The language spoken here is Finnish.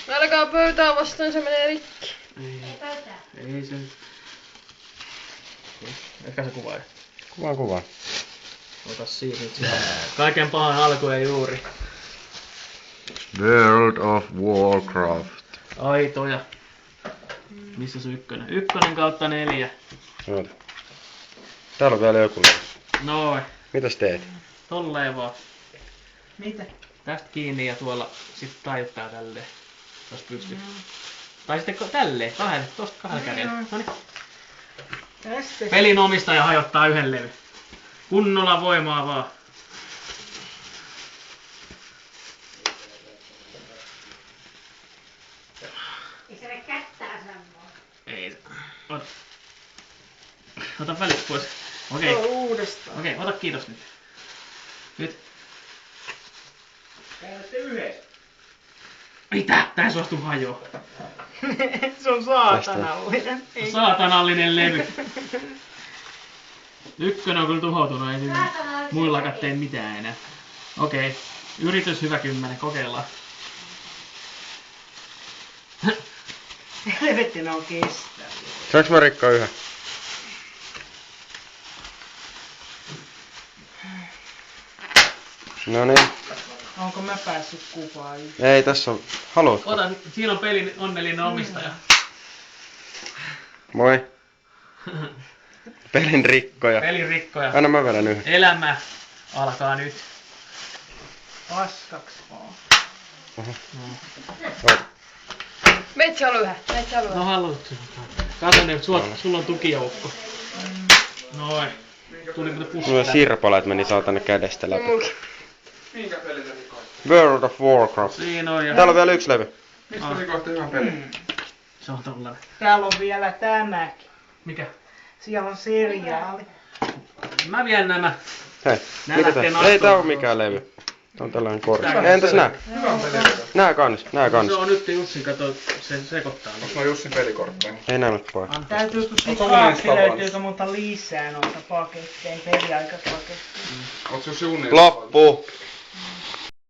Älkää pöytää vastaan, se menee rikki. Ei pöytää. Ei se. Ehkä se kuvaa. Kuvaa. Ota siitä nyt sitä. Kaiken pahan alku ei juuri. World of Warcraft. Aitoja. Missä se ykkönen? 1/4. Oota. Täällä on vielä joku levy. Noin. Mitäs teet? Tolleen vaan. Mitä? Tästä kiinni ja tuolla sit taittaa tälleen. Jos pystyy. Tai sitten tälleen. Tosta kahdella kädellä. Noniin. Tästä. Pelin omistaja hajottaa yhden levy. Kunnolla voimaa vaan. Ei se ole kättää sanoa. Ei se. Ota välit pois. Okei. Uudestaan. Okei, ota kiitos nyt. Nyt. Käytte yhdessä. Mitä? Tää suostu hajoa. Se on saatanallinen. Saatanallinen levy. Ykkönen on kyllä tuhoutunut, ei siinä muillakaan tee mitään enää. Okei. Yritys hyvä 10, kokeillaan. Helvettinä on kestävä. Saanko mä rikkoa yhden? No niin. Onko mä päässyt kuvaan? Ei, tässä on. Haluatko? Ota, siinä on pelin onnellinen omistaja. Moi. Pelin rikkoja. Pelin rikkoja. Anna mä vedän yhden. Elämä alkaa nyt. Paskaks vaan. Oot. Metsä on yhä. No haluatko? Kato nyt, sulla on tukijoukko. Noin. Tuli mitä Mulla pussia. sirpaleet meni saatana kädestä läpi. Minkä pelin te rikoitte? World of Warcraft. Siinä on ja... Täällä on vielä yksi levy. Mistä rikoitte hyvän pelin? Se on tollanen. Täällä on vielä tämäkin. Mikä? Siellä on seriaali. Mä vien nämä. Hei, Nää mitä lähtee tää? Ei tää oo nastoon. mikään levy. Tää on tällainen korsi. Tää- Entäs nää? Hyvän pelin. Nää kans. Se on nyt Jussin, kato, se sekoittaa. Onks nuo Jussin pelikortteja? Ei nää nyt pois. Täytyykö siis Onko monista kaksi, löytyykö tavallista? multa lisää noita paketteja, peliaikapaketteja? Onks Jussi unni? Loppu.